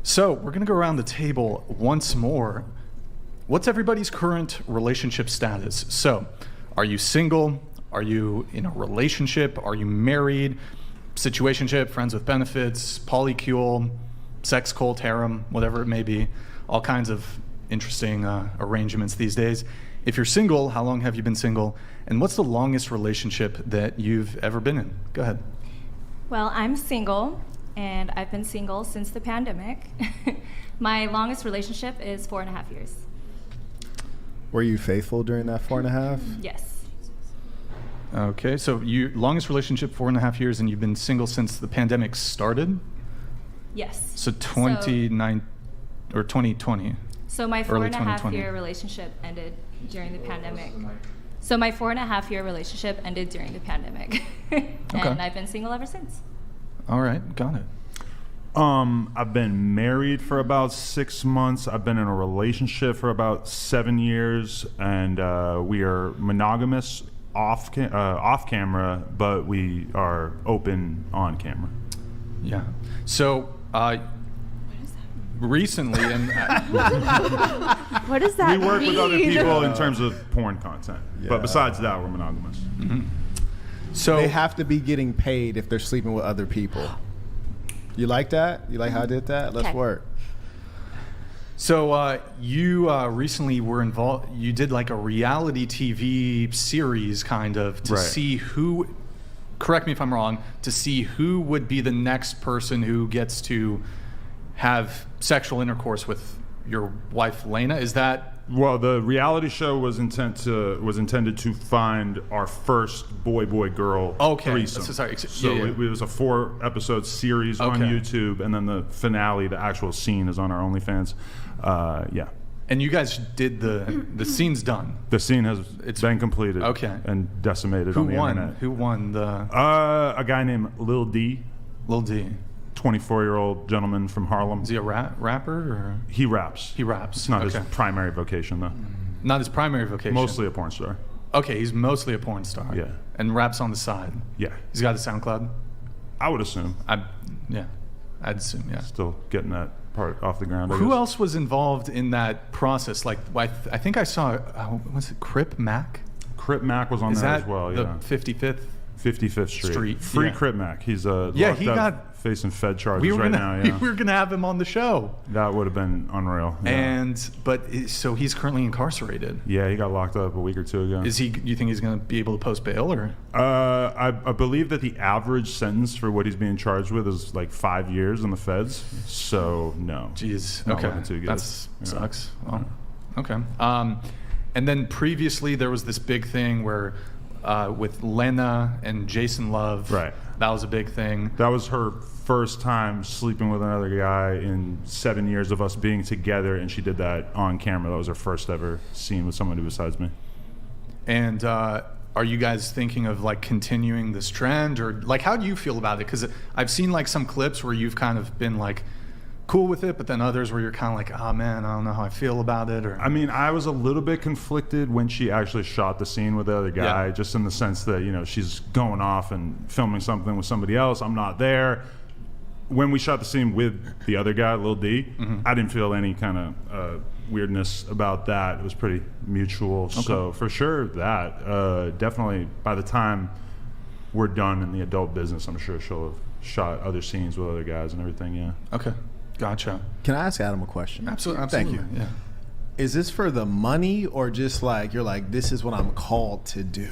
So we're going to go around the table once more. What's everybody's current relationship status? So are you single? Are you in a relationship? Are you married? Situationship, friends with benefits, polycule, sex cult, harem, whatever it may be. All kinds of interesting arrangements these days. If you're single, how long have you been single? And what's the longest relationship that you've ever been in? Go ahead. Well, I'm single, and I've been single since the pandemic. My longest relationship is 4.5 years. Were you faithful during that 4.5? Yes. Okay, so you longest relationship 4.5 years, and you've been single since the pandemic started? Yes. So 2020. So my Early 4.5 year relationship ended during the pandemic. And I've been single ever since. All right, got it. I've been married for about 6 months. I've been in a relationship for about 7 years, and we are monogamous off camera, but we are open on camera. Yeah. So recently, and What does that mean? We work with other people in terms of porn content, but besides that, we're monogamous. Mm-hmm. So they have to be getting paid if they're sleeping with other people. You like that? You like how I did that? Let's work. So you recently were involved. You did like a reality TV series, kind of, to see who. Correct me if I'm wrong. To see who would be the next person who gets to have sexual intercourse with your wife, Lena. Is that? Well, the reality show was intended to find our first boy-girl threesome. Sorry. So it was a 4-episode series on YouTube, and then the finale, the actual scene, is on our OnlyFans. And you guys did the scene's done. The scene has been completed. And decimated on the internet. Who won the? A guy named Lil D. Lil D. 24-year-old gentleman from Harlem. Is he a rapper? Or? He raps. He raps. It's not his primary vocation, though. Not his primary vocation. Mostly a porn star. Okay, he's mostly a porn star. Yeah. And raps on the side. Yeah. He's got a SoundCloud? I would assume. I'd assume, yeah. Still getting that part off the ground. Who else was involved in that process? Like, I think I saw, was it Crip Mac? Crip Mac was on there as well, the 55th? 55th Street. Free Crip Mac. He's he got facing Fed charges right now. Yeah. We were gonna have him on the show. That would have been unreal. Yeah. So he's currently incarcerated. Yeah, he got locked up a week or two ago. Is he? You think he's gonna be able to post bail, or? I believe that the average sentence for what he's being charged with is like 5 years in the feds. So no. Jeez. Not looking too good. That sucks. Well, okay. And then previously there was this big thing where. With Lena and Jason Love. Right. That was a big thing. That was her first time sleeping with another guy in 7 years of us being together, and she did that on camera. That was her first ever scene with somebody besides me. And are you guys thinking of like continuing this trend, or like how do you feel about it? Because I've seen like some clips where you've kind of been like cool with it, but then others where you're kind of like, oh man, I don't know how I feel about it. Or I mean, I was a little bit conflicted when she actually shot the scene with the other guy, just in the sense that, you know, she's going off and filming something with somebody else. I'm not there. When we shot the scene with the other guy, Lil D, I didn't feel any kind of weirdness about that. It was pretty mutual. Okay. So for sure that, definitely by the time we're done in the adult business, I'm sure she'll have shot other scenes with other guys and everything, yeah. Okay. Gotcha. Can I ask Adam a question? Absolutely. Thank you. Yeah. Is this for the money, or just like you're like, this is what I'm called to do?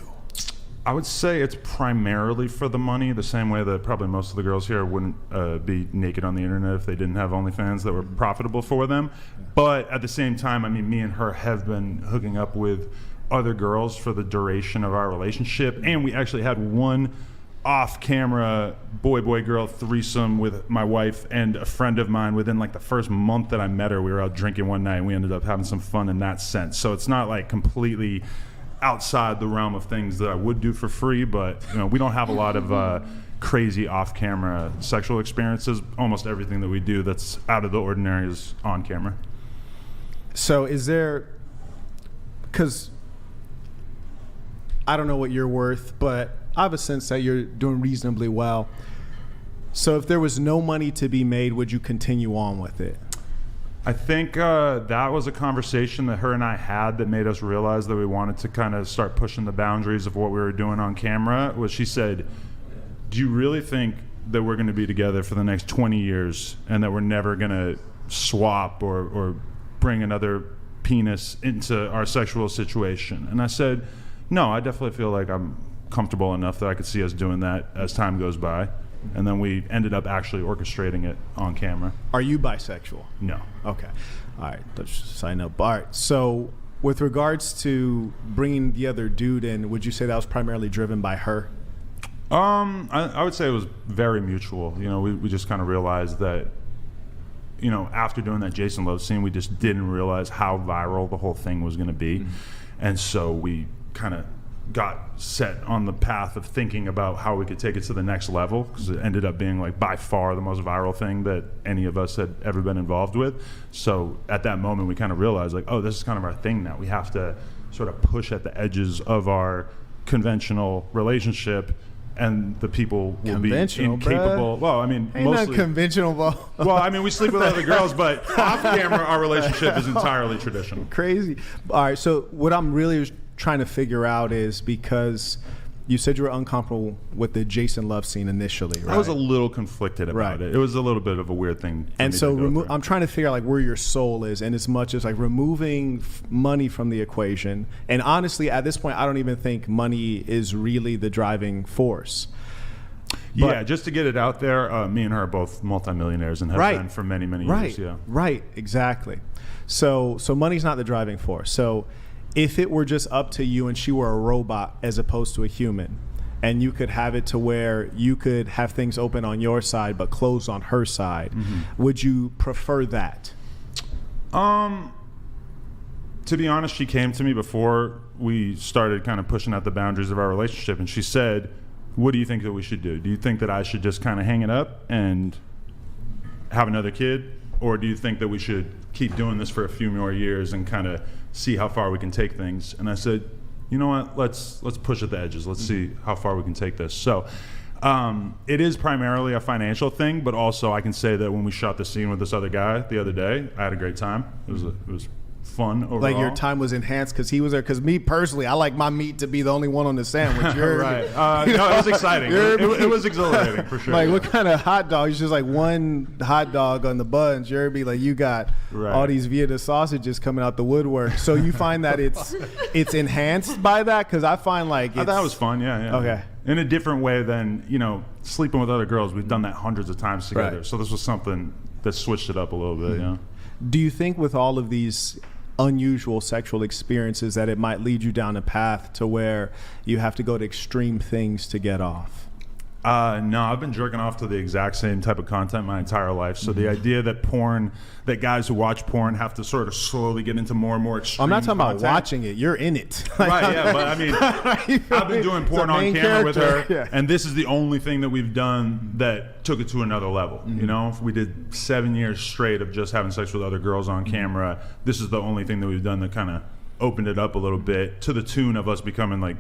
I would say it's primarily for the money, the same way that probably most of the girls here wouldn't be naked on the internet if they didn't have OnlyFans that were profitable for them. But at the same time, I mean, me and her have been hooking up with other girls for the duration of our relationship, and we actually had one off-camera boy-girl threesome with my wife and a friend of mine within like the first month that I met her. We were out drinking one night and we ended up having some fun in that sense. So it's not like completely outside the realm of things that I would do for free, but you know, we don't have a lot of crazy off-camera sexual experiences. Almost everything that we do that's out of the ordinary is on camera. So is there, because I don't know what you're worth, but I have a sense that you're doing reasonably well. So if there was no money to be made, would you continue on with it? I think that was a conversation that her and I had that made us realize that we wanted to kind of start pushing the boundaries of what we were doing on camera. Was she said, do you really think that we're going to be together for the next 20 years and that we're never going to swap or bring another penis into our sexual situation? And I said, no, I definitely feel like I'm comfortable enough that I could see us doing that as time goes by. And then we ended up actually orchestrating it on camera. Are you bisexual? No. Okay. All right. Let's sign up. All right. So with regards to bringing the other dude in, would you say that was primarily driven by her? I would say it was very mutual. You know, we just kind of realized that, you know, after doing that Jason Love scene, we just didn't realize how viral the whole thing was going to be. Mm-hmm. And so we kind of got set on the path of thinking about how we could take it to the next level, because it ended up being like by far the most viral thing that any of us had ever been involved with. So at that moment we kind of realized like, oh, this is kind of our thing now. We have to sort of push at the edges of our conventional relationship, and the people will be incapable. Bruh. Well, I mean, Ain't mostly not conventional. well, I mean, we sleep with other girls, but off camera our relationship is entirely traditional. Crazy. All right. So what I'm really trying to figure out is, because you said you were uncomfortable with the Jason Love scene initially, right? I was a little conflicted about it. It was a little bit of a weird thing for and me so to go through. I'm trying to figure out like where your soul is, and as much as like removing money from the equation. And honestly, at this point, I don't even think money is really the driving force. Yeah, just to get it out there, me and her are both multimillionaires and have been for many, many years. Yeah. Right, exactly. So money's not the driving force. So if it were just up to you and she were a robot as opposed to a human, and you could have it to where you could have things open on your side but closed on her side, would you prefer that? To be honest, she came to me before we started kind of pushing out the boundaries of our relationship, and she said, what do you think that we should do? Do you think that I should just kind of hang it up and have another kid? Or do you think that we should keep doing this for a few more years and kind of see how far we can take things? And I said, you know what, let's push at the edges. Let's see how far we can take this. So it is primarily a financial thing, but also I can say that when we shot the scene with this other guy the other day, I had a great time. It was fun overall. Like your time was enhanced because he was there. Because me personally, I like my meat to be the only one on the sandwich. Right. No, it was exciting. It was exhilarating for sure. Like what kind of hot dog? It's just like one hot dog on the buns. You're be like, you got all these Vieta sausages coming out the woodwork. So you find that it's enhanced by that? Because I find like I thought it was fun. Yeah. Okay. In a different way than, you know, sleeping with other girls. We've done that hundreds of times together. Right. So this was something that switched it up a little bit. Yeah. Do you think with all of these unusual sexual experiences that it might lead you down a path to where you have to go to extreme things to get off? No, I've been jerking off to the exact same type of content my entire life. So the idea that guys who watch porn have to sort of slowly get into more and more extreme I'm not talking content. about watching it. You're in it. Right, yeah. But I mean, I've been doing porn on camera with her, and this is the only thing that we've done that took it to another level. You know, if we did 7 years straight of just having sex with other girls on camera, this is the only thing that we've done that kind of opened it up a little bit, to the tune of us becoming like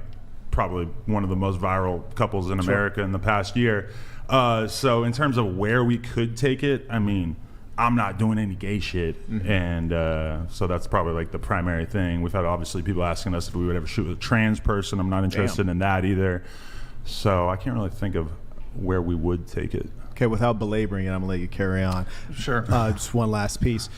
probably one of the most viral couples in America in the past year. So in terms of where we could take it, I mean, I'm not doing any gay shit. And so that's probably like the primary thing. We've had obviously people asking us if we would ever shoot with a trans person. I'm not interested in that either. So I can't really think of where we would take it. Okay, without belaboring it, I'm gonna let you carry on. Sure. Just one last piece.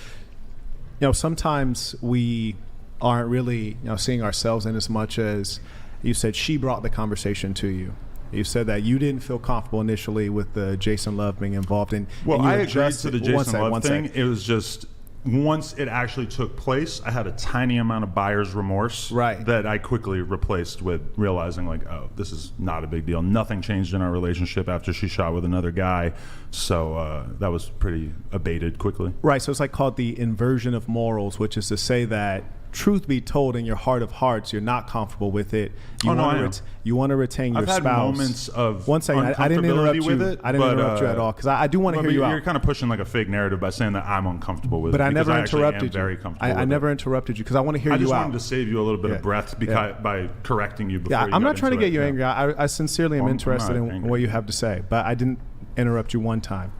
You know, sometimes we aren't really, seeing ourselves in as much as you said she brought the conversation to you. You said that you didn't feel comfortable initially with the Jason Love being involved in. Well, I agreed to the Jason Love thing. It was just, once it actually took place, I had a tiny amount of buyer's remorse that I quickly replaced with realizing like, oh, this is not a big deal. Nothing changed in our relationship after she shot with another guy. So that was pretty abated quickly. Right. So it's like called the inversion of morals, which is to say that truth be told, in your heart of hearts, you're not comfortable with it. You want to retain your spouse. I've had moments of one second. I didn't interrupt you. With it, I didn't interrupt you at all because I do want to hear you out. You're kind of pushing like a fake narrative by saying that I'm uncomfortable with it. But I never interrupted you. Very comfortable. I never interrupted you because I want to hear you out. I just wanted to save you a little bit of breath by correcting you before. I'm not trying to get you angry. I sincerely am interested in what you have to say, but I didn't interrupt you one time.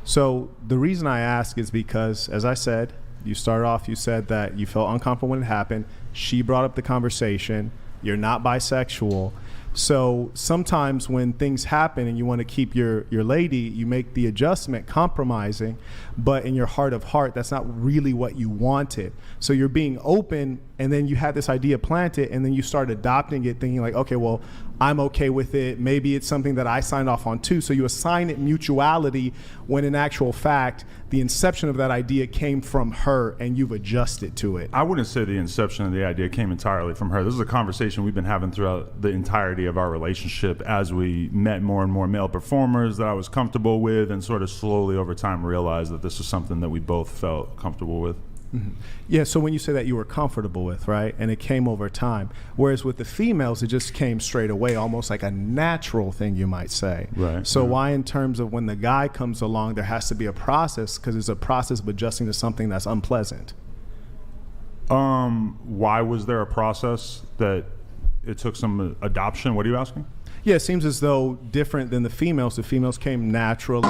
So the reason I ask is because, as I said, you started off, you said that you felt uncomfortable when it happened. She brought up the conversation. You're not bisexual. So sometimes when things happen and you want to keep your lady, you make the adjustment, compromising, but in your heart of heart, that's not really what you wanted. So you're being open, and then you had this idea planted, and then you start adopting it, thinking like, okay, well, I'm okay with it. Maybe it's something that I signed off on too. So you assign it mutuality when in actual fact, the inception of that idea came from her and you've adjusted to it. I wouldn't say the inception of the idea came entirely from her. This is a conversation we've been having throughout the entirety of our relationship as we met more and more male performers that I was comfortable with, and sort of slowly over time realized that this was something that we both felt comfortable with. Mm-hmm. Yeah, so when you say that you were comfortable with, right, and it came over time, whereas with the females, it just came straight away, almost like a natural thing, you might say. Right. So why in terms of when the guy comes along, there has to be a process, because it's a process of adjusting to something that's unpleasant? Why was there a process that it took some adoption? What are you asking? Yeah, it seems as though different than the females came naturally,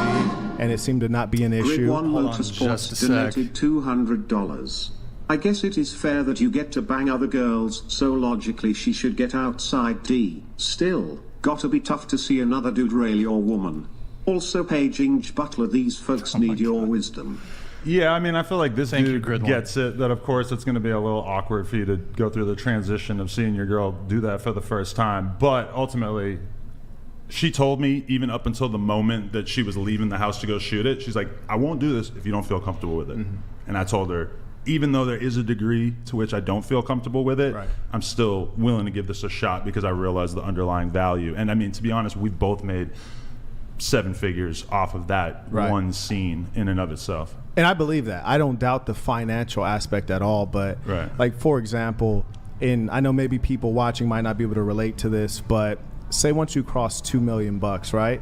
and it seemed to not be an issue. Grid One Motorsports donated $200. I guess it is fair that you get to bang other girls, so logically she should get outside D. Still, gotta be tough to see another dude rail your woman. Also, paging Butler, these folks need your wisdom. Yeah, I mean, I feel like this dude Grid One. gets it, that of course it's going to be a little awkward for you to go through the transition of seeing your girl do that for the first time. But ultimately, she told me, even up until the moment that she was leaving the house to go shoot it, she's like, I won't do this if you don't feel comfortable with it. Mm-hmm. And I told her, even though there is a degree to which I don't feel comfortable with it, right, I'm still willing to give this a shot because I realize the underlying value. And I mean, to be honest, we've both made 7 figures off of that one scene in and of itself. And I believe that. I don't doubt the financial aspect at all, but like, for example, I know maybe people watching might not be able to relate to this, but say once you cross $2 million, right?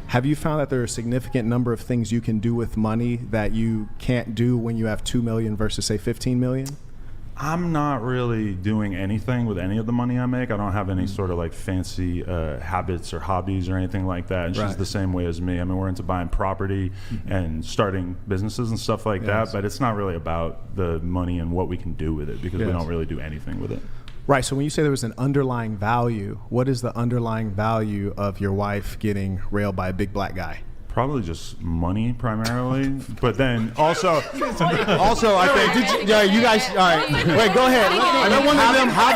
Have you found that there are a significant number of things you can do with money that you can't do when you have 2 million versus say 15 million? I'm not really doing anything with any of the money I make. I don't have any sort of like fancy habits or hobbies or anything like that. And she's the same way as me. I mean, we're into buying property and starting businesses and stuff like that, but it's not really about the money and what we can do with it, because we don't really do anything with it. Right, so when you say there was an underlying value, what is the underlying value of your wife getting railed by a big black guy? Probably just money primarily, but then also I think. You guys. All right, wait. Go ahead. Let one of them talk.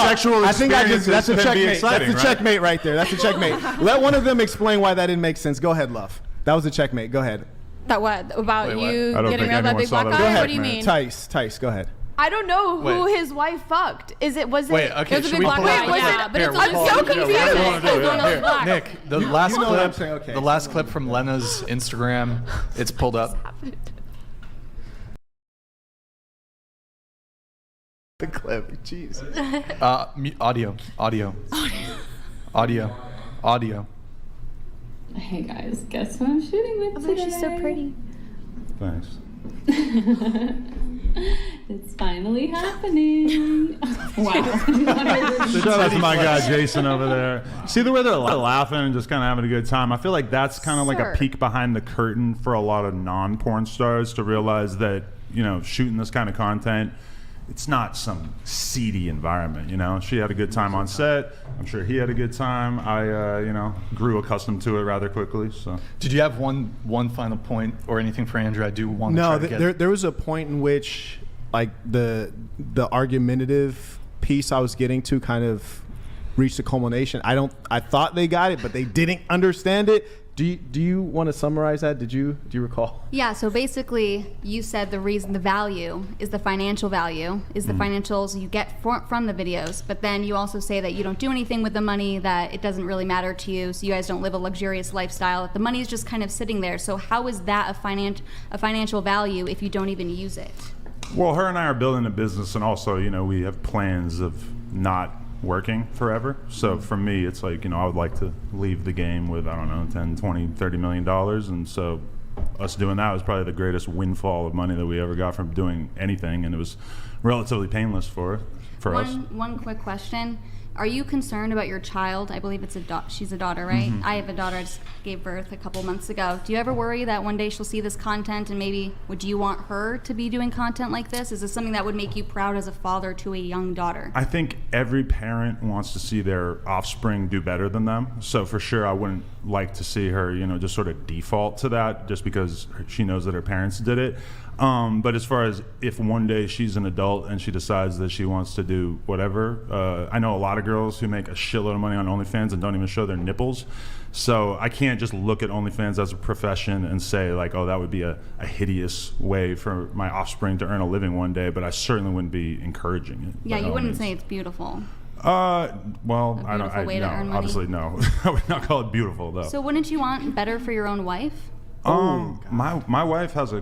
Sexual I think that's a checkmate. Exciting, that's a checkmate right there. That's a checkmate. Let one of them explain why that didn't make sense. Go ahead, love. That was a checkmate. Go ahead. That what? About you I don't getting think railed by anyone big saw black that. guy? Go ahead. What do you mean? Tice, go ahead. I don't know who Wait. his wife fucked. Was it? Okay, It was a should big we black pull guy. up- Yeah, but Here, it's we'll so pull- confusing. Here, Nick, the last You know what I'm clip, saying, okay. the last clip from Lena's Instagram, it's pulled up. The clip. Jeez. Audio. Hey guys, guess who I'm shooting with today? She's so pretty. Thanks. It's finally happening. Wow. Shout out to my guy Jason over there. See the way they're laughing and just kind of having a good time. I feel like that's kind of like a peek behind the curtain for a lot of non-porn stars to realize that, you know, shooting this kind of content, it's not some seedy environment, you know. She had a good time on set. I'm sure he had a good time. I, grew accustomed to it rather quickly. So, Did you have one final point or anything for Andrew? I do want to try to get... there was a point in which, like, the argumentative piece I was getting to kind of reached a culmination. I thought they got it, but they didn't understand it. Do you want to summarize that? Do you recall? Yeah, so basically you said the reason the value is the financial value, is the financials you get from the videos, but then you also say that you don't do anything with the money, that it doesn't really matter to you, so you guys don't live a luxurious lifestyle, that the money is just kind of sitting there. So how is that a financial value if you don't even use it? well, her and I are building a business, and also, you know, we have plans of not working forever. So for me, it's like, you know, I would like to leave the game with, I don't know, 10, 20, $30 million. And so us doing that was probably the greatest windfall of money that we ever got from doing anything. And it was relatively painless for us. One quick question. Are you concerned about your child? I believe it's she's a daughter, right? Mm-hmm. I have a daughter. I just gave birth a couple months ago. Do you ever worry that one day she'll see this content and maybe would you want her to be doing content like this? Is this something that would make you proud as a father to a young daughter? I think every parent wants to see their offspring do better than them. So for sure, I wouldn't like to see her, just sort of default to that just because she knows that her parents did it. But as far as if one day she's an adult and she decides that she wants to do whatever, I know a lot of girls who make a shitload of money on OnlyFans and don't even show their nipples. So I can't just look at OnlyFans as a profession and say like, oh, that would be a hideous way for my offspring to earn a living one day, but I certainly wouldn't be encouraging it. Yeah, you wouldn't say it's beautiful. Well, I don't. way to earn money? Obviously, no. I would not call it beautiful, though. So wouldn't you want better for your own wife? My wife has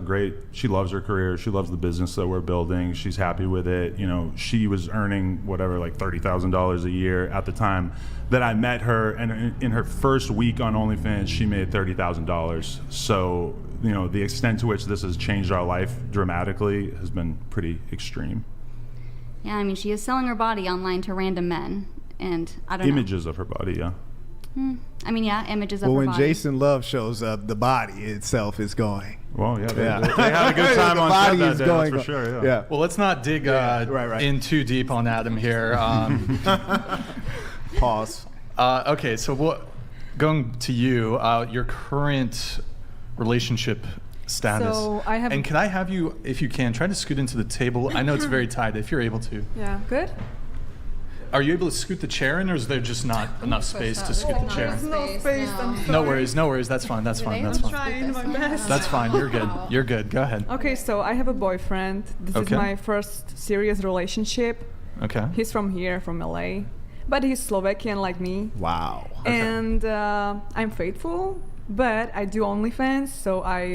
she loves her career. She loves the business that we're building. She's happy with it. She was earning whatever, like $30,000 a year at the time that I met her. And in her first week on OnlyFans, she made $30,000. So, the extent to which this has changed our life dramatically has been pretty extreme. Yeah, I mean, she is selling her body online to random men. And I don't know. Images of her body, yeah. I mean, yeah, images of her Well, when body. Jason Love shows up, the body itself is going. Well, yeah, they had a good time The on body set that is day, going. that's for sure, Yeah. Well, let's not dig right. in too deep on Adam here. Pause. Okay, so going to you, your current relationship status. So I have. And can I have you, if you can, try to scoot into the table? I know it's very tight. If you're able to. Yeah. Good. Are you able to scoot the chair in, or is there just not enough space to scoot the chair? There's no space. I'm sorry. No worries, no worries. That's fine. That's fine. That's I'm fine. trying my best. That's fine. You're good. You're good. Go ahead. Okay, so I have a boyfriend. This Okay. is my first serious relationship. Okay. He's from here, from LA, but he's Slovakian like me. Wow. And I'm faithful, but I do OnlyFans, so I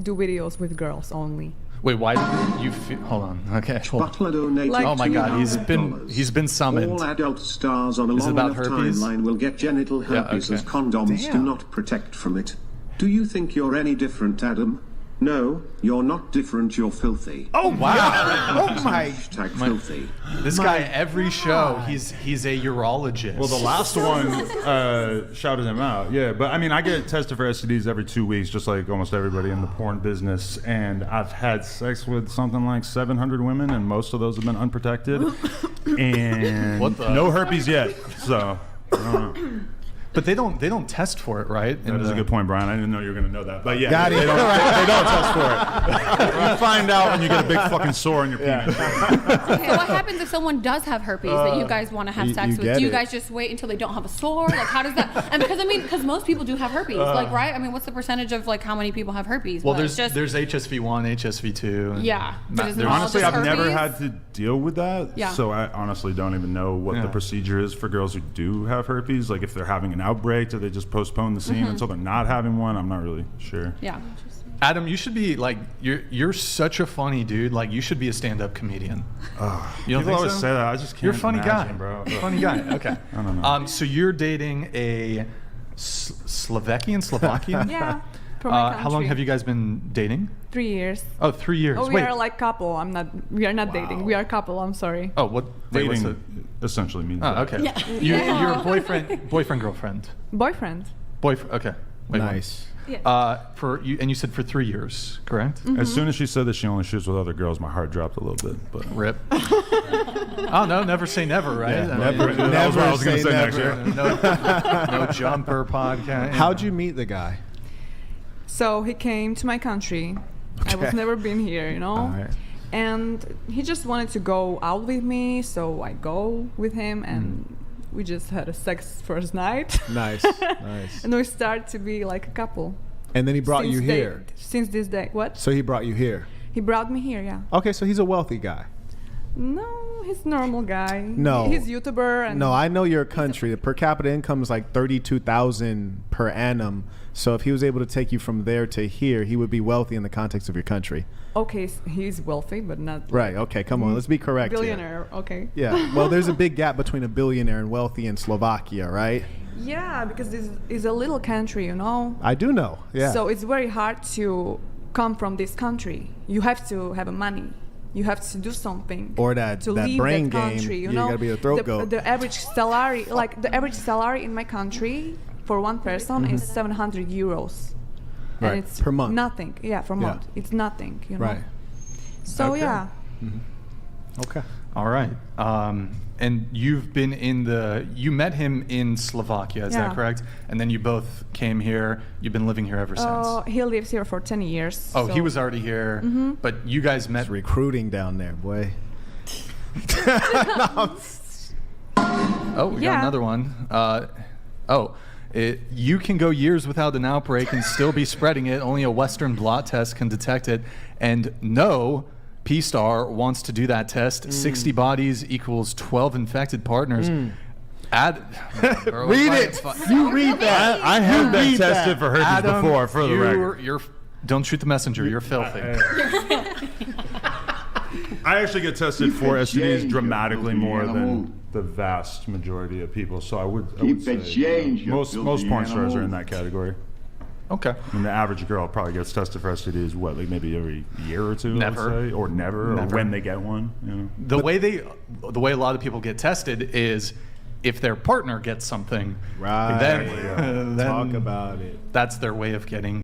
do videos with girls only. Wait, why did you feel? Hold on. Okay. Hold on. Butler donated Oh my God, he's $200. been summoned. All adult stars on a Is it long about enough herpes? timeline will get genital herpes okay. as condoms do Damn. not protect from it. Do you think you're any different, Adam? No, you're not different, you're filthy. Oh wow! Oh my. Hashtag filthy. This guy, every show, he's a urologist. Well, the last one shouted him out. Yeah, but I mean, I get tested for STDs every 2 weeks, just like almost everybody in the porn business. And I've had sex with something like 700 women, and most of those have been unprotected. And What the- no herpes yet. So, I don't know. But they don't test for it, right? That is a good point, Brian. I didn't know you were going to know that. But yeah, Got it. they don't test for it. You find out when you get a big fucking sore on your penis. Okay, what happens if someone does have herpes that you guys want to have you sex with? get Do you it. guys just wait until they don't have a sore? Like, how does that? And because most people do have herpes, like, right? I mean, what's the percentage of like how many people have herpes? Well, But there's just, HSV1, HSV2. and Yeah, but isn't there's- all Honestly, just I've never herpes? had to deal with that. Yeah. So I honestly don't even know what Yeah. the procedure is for girls who do have herpes. Like if they're having an outbreak, do they just postpone the scene until they're not having one? I'm not really sure. Yeah. Adam, you should be like you're such a funny dude. Like you should be a stand-up comedian. You don't People think always so? say that. I just can't. You're a funny guy, imagine, bro. Funny guy. Okay. I don't know. So you're dating a Slovakian? Yeah. From my country. How long have you guys been dating? 3 years. Oh, 3 years. Oh, we Wait. are like couple. We are not dating. We are couple. I'm sorry. Oh, what? Wait, what's Dating it? essentially means Oh, that. okay. You're a boyfriend, girlfriend. Boyfriend. Boyfriend. Okay. Wait, what? Nice. Yeah. For you, and you said for 3 years, correct? As soon as she said that she only shoots with other girls, my heart dropped a little bit. But Rip. Oh no, never say never, right? Yeah, I mean, never- that was what I was going to say say next never. year. no jumper podcast. How'd you meet the guy? So he came to my country. I was Okay. never been here, you know. All right. And he just wanted to go out with me, so I go with him, and we just had a sex first night. Nice. Nice. And we start to be like a couple. And then he brought you Since here. Since this day. What? So he brought you here. He brought me here, yeah. Okay, so he's a wealthy guy. No, he's a normal guy. No. He's YouTuber. And No, I know your country. The per capita income is like 32,000 per annum. So if he was able to take you from there to here, he would be wealthy in the context of your country. Okay, he's wealthy, but not Right. Okay. Come on. Let's be correct here. billionaire. Okay. Yeah. Well, there's a big gap between a billionaire and wealthy in Slovakia, right? Yeah, because this is a little country, you know. I do know. Yeah. So it's very hard to come from this country. You have to have money you have to do something. Or that to that leave brain that country, game. you You know? gotta be a throat goat. The average salary, like the average salary in my country for one person is 700 euros. Right. And it's Per month. nothing. Yeah, per Yeah. month. It's nothing, you know. Right. So Okay. yeah. Okay. All right. And you've been you met him in Slovakia, is Yeah. that correct? And then you both came here. You've been living here ever since. He lives here for 10 years. Oh, so- he was already here, but you guys met. It's recruiting down there, boy. Oh, we got Yeah. another one. You can go years without an outbreak and still be spreading it. Only a Western blot test can detect it. And no, P-Star wants to do that test. 60 bodies equals 12 infected partners. Read it. You read that. I have been read tested that. for herpes Adam, before, for the record. don't shoot the messenger. You're filthy. I actually get tested for STDs change, dramatically you more filthy animal. than the vast majority of people. So I would Keep say the change, you most filthy porn stars animal. are in that category. Okay. And the average girl probably gets tested for STDs, what, like maybe every year or two, Never. let's say? Or never, or when they get one. You know? The way a lot of people get tested is if their partner gets something, Right. then Talk about it. that's their way of getting